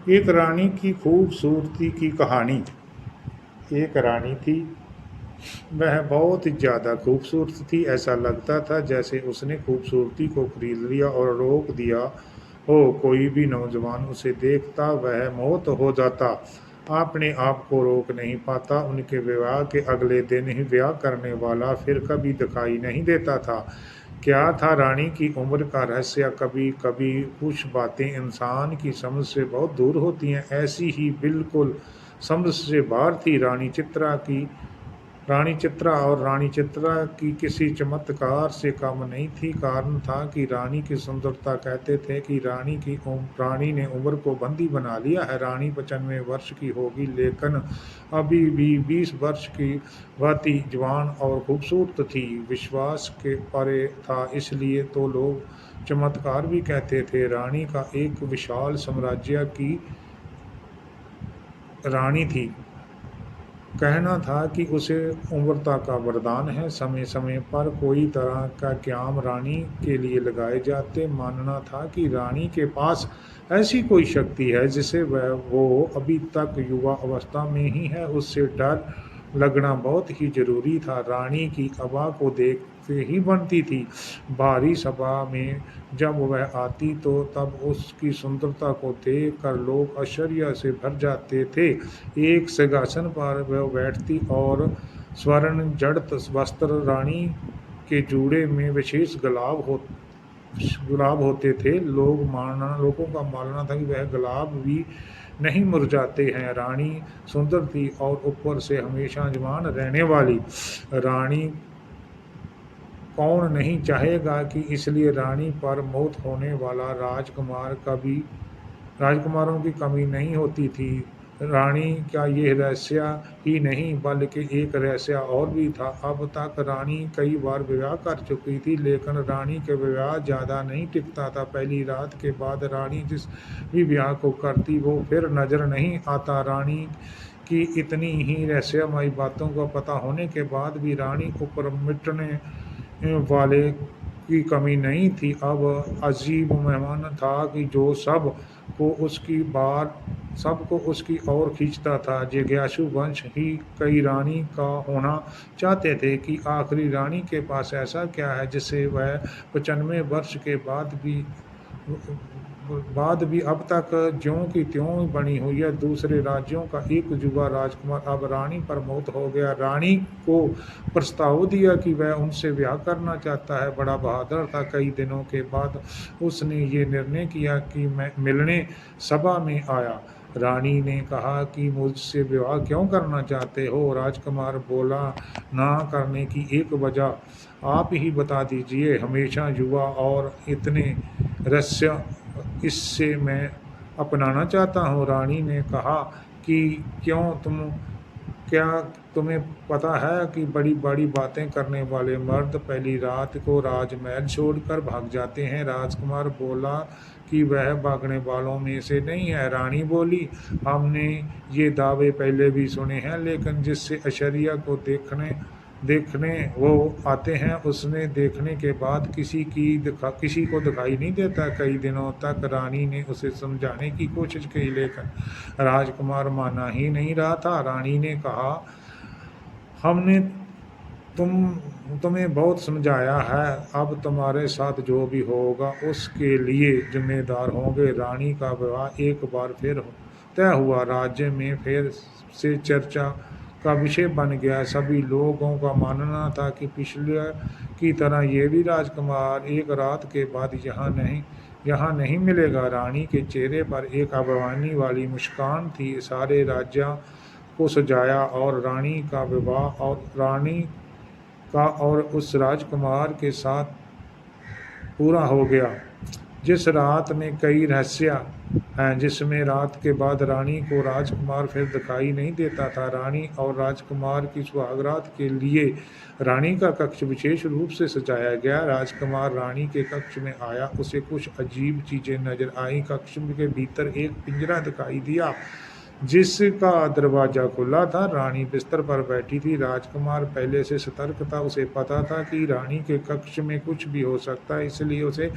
एक रानी की खूबसूरती की कहानी। एक रानी थी। वह बहुत ही ज़्यादा खूबसूरत थी। ऐसा लगता था जैसे उसने खूबसूरती को खरीद लिया और रोक दिया हो। कोई भी नौजवान उसे देखता वह मोहित हो जाता, अपने आप को रोक नहीं पाता। उनके विवाह के अगले दिन ही ब्याह करने वाला फिर कभी दिखाई नहीं देता था। क्या था रानी की उम्र का रहस्य? कभी कभी कुछ बातें इंसान की समझ से बहुत दूर होती हैं। ऐसी ही बिल्कुल समझ से बाहर थी रानी चित्रा। और रानी चित्रा की किसी चमत्कार से कम नहीं थी। कारण था कि रानी की सुंदरता। कहते थे कि रानी ने उम्र को बंदी बना लिया है। रानी 95 वर्ष की होगी, लेकिन अभी भी 20 वर्ष की भांति जवान और खूबसूरत थी। विश्वास के परे था, इसलिए तो लोग चमत्कार भी कहते थे। रानी का एक विशाल साम्राज्य की रानी थी। कहना था कि उसे उम्रता का वरदान है। समय समय पर कोई तरह का क्याम रानी के लिए लगाए जाते। मानना था कि रानी के पास ऐसी कोई शक्ति है जिसे वो अभी तक युवा अवस्था में ही है। उससे डर लगना बहुत ही जरूरी था। रानी की आभा को देख के ही बनती थी। भारी सभा में जब वह आती तो तब उसकी सुंदरता को देख कर लोग आश्चर्य से भर जाते थे। एक सिंहासन पर वह बैठती और स्वर्ण जड़त वस्त्र, रानी के जूड़े में विशेष गुलाब होते थे। लोगों का मानना था कि वह गुलाब भी नहीं मुरझाते हैं। रानी सुंदर थी और ऊपर से हमेशा जवान रहने वाली। रानी कौन नहीं चाहेगा कि इसलिए रानी पर मौत होने वाला राजकुमारों की कमी नहीं होती थी। रानी का ये रहस्य ही नहीं बल्कि एक रहस्य और भी था। अब तक रानी कई बार विवाह कर चुकी थी, लेकिन रानी के विवाह ज़्यादा नहीं टिकता था। पहली रात के बाद रानी जिस भी विवाह को करती वो फिर नजर नहीं आता। रानी की इतनी ही रहस्यमयी बातों का पता होने के बाद भी रानी ऊपर मिटने वाले की कमी नहीं थी। अब अजीब मेहमान था कि जो सबको उसकी ओर खींचता था। जिज्ञासु वंश ही कई रानी का होना चाहते थे कि आखिरी रानी के पास ऐसा क्या है जिससे वह 95 वर्ष के बाद भी अब तक ज्यों की त्यों बनी हुई है। दूसरे राज्यों का एक युवा राजकुमार अब रानी पर मोहित हो गया। रानी को प्रस्ताव दिया कि वह उनसे ब्याह करना चाहता है। बड़ा बहादुर था। कई दिनों के बाद उसने ये निर्णय किया कि मैं मिलने सभा में आया। रानी ने कहा कि मुझसे विवाह क्यों करना चाहते हो? राजकुमार बोला, ना करने की एक वजह आप ही बता दीजिए। हमेशा युवा और इतने रहस्य इससे मैं अपनाना चाहता हूँ। रानी ने कहा कि क्या तुम्हें पता है कि बड़ी बड़ी बातें करने वाले मर्द पहली रात को राजमहल छोड़कर भाग जाते हैं? राजकुमार बोला कि वह भागने वालों में से नहीं है। रानी बोली, हमने ये दावे पहले भी सुने हैं, लेकिन जिससे ऐश्वर्या को देखने देखने वो आते हैं उसने देखने के बाद किसी को दिखाई नहीं देता। कई दिनों तक रानी ने उसे समझाने की कोशिश की, लेकिन राजकुमार माना ही नहीं रहा था। रानी ने कहा, हमने तुम्हें बहुत समझाया है, अब तुम्हारे साथ जो भी होगा उसके लिए जिम्मेदार होंगे। रानी का विवाह एक बार फिर तय हुआ। राज्य में फिर से चर्चा का विषय बन गया। सभी लोगों का मानना था कि पिछले की तरह ये भी राजकुमार एक रात के बाद यहाँ नहीं मिलेगा। रानी के चेहरे पर एक अभिमानी वाली मुस्कान थी। सारे राज्य को सजाया और रानी का और उस राजकुमार के साथ पूरा हो गया। जिस रात में कई रहस्य हैं, जिसमें रात के बाद रानी को राजकुमार फिर दिखाई नहीं देता था। रानी और राजकुमार की सुहागरात के लिए रानी का कक्ष विशेष रूप से सजाया गया। राजकुमार रानी के कक्ष में आया, उसे कुछ अजीब चीजें नजर आई। कक्ष के भीतर एक पिंजरा दिखाई दिया जिसका दरवाजा खुला था। रानी बिस्तर पर बैठी थी। राजकुमार पहले से सतर्क था। उसे पता था कि रानी के कक्ष में कुछ भी हो सकता है, इसलिए उसे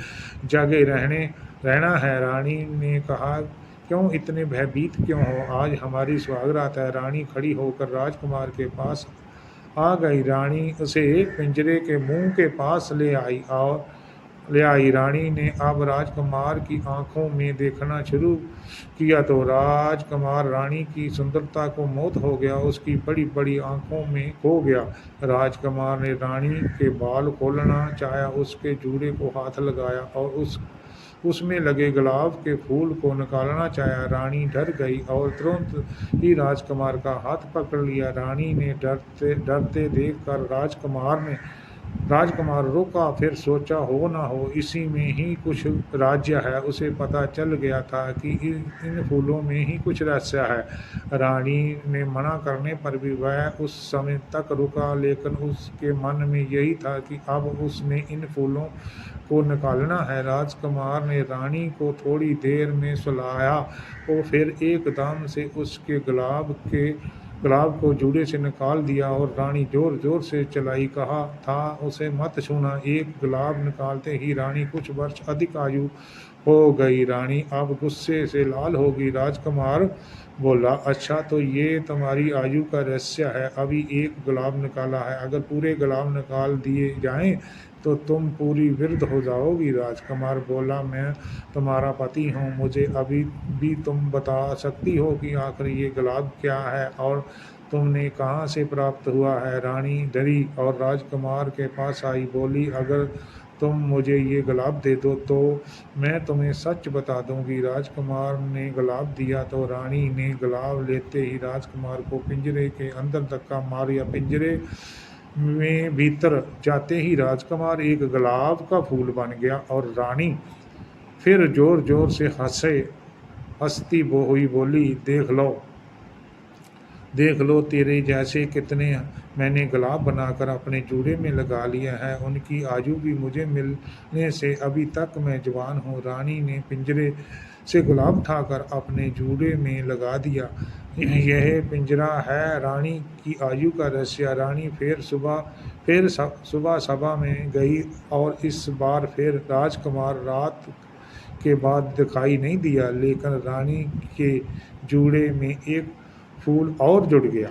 जागे रहना है। रानी ने कहा क्यों इतने भयभीत क्यों हो? आज हमारी सुहागरात है। रानी खड़ी होकर राजकुमार के पास आ गई। रानी उसे पिंजरे के मुंह के पास ले आई। रानी ने अब राजकुमार की आंखों में देखना शुरू किया तो राजकुमार रानी की सुंदरता को मोहित हो गया, उसकी बड़ी बड़ी आंखों में खो गया। राजकुमार ने रानी के बाल खोलना चाहा, उसके जूड़े को हाथ लगाया और उसमें लगे गुलाब के फूल को निकालना चाहा। रानी डर गई और तुरंत ही राजकुमार का हाथ पकड़ लिया। रानी ने डरते डरते देखकर राजकुमार रुका, फिर सोचा हो ना हो इसी में ही कुछ राज्य है। उसे पता चल गया था कि इन फूलों में ही कुछ रहस्य है। रानी ने मना करने पर भी वह उस समय तक रुका, लेकिन उसके मन में यही था कि अब उसने इन फूलों को निकालना है। राजकुमार ने रानी को थोड़ी देर में सुलाया और फिर एकदम से उसके गुलाब को जूड़े से निकाल दिया और रानी जोर जोर से चलाई। कहा था उसे मत छूना। एक गुलाब निकालते ही रानी कुछ वर्ष अधिक आयु हो गई। रानी अब गुस्से से लाल हो गई। राजकुमार बोला, अच्छा तो ये तुम्हारी आयु का रहस्य है। अभी एक गुलाब निकाला है, अगर पूरे गुलाब निकाल दिए जाएं तो तुम पूरी वृद्ध हो जाओगी। राजकुमार बोला, मैं तुम्हारा पति हूँ, मुझे अभी भी तुम बता सकती हो कि आखिर ये गुलाब क्या है और तुमने कहाँ से प्राप्त हुआ है। रानी डरी और राजकुमार के पास आई, बोली, अगर तुम मुझे ये गुलाब दे दो तो मैं तुम्हें सच बता दूंगी। राजकुमार ने गुलाब दिया तो रानी ने गुलाब लेते ही राजकुमार को पिंजरे के अंदर धक्का मारा। पिंजरे में भीतर जाते ही राजकुमार एक गुलाब का फूल बन गया और रानी फिर जोर जोर से हंसती हुई बोली, देख लो तेरे जैसे कितने मैंने गुलाब बनाकर अपने जूड़े में लगा लिया है। उनकी आयु भी मुझे मिलने से अभी तक मैं जवान हूँ। रानी ने पिंजरे से गुलाब उठाकर अपने जूड़े में लगा दिया। यह पिंजरा है रानी की आयु का रहस्य। रानी फिर सुबह सभा में गई और इस बार फिर राजकुमार रात के बाद दिखाई नहीं दिया, लेकिन रानी के जूड़े में एक फूल और जुड़ गया।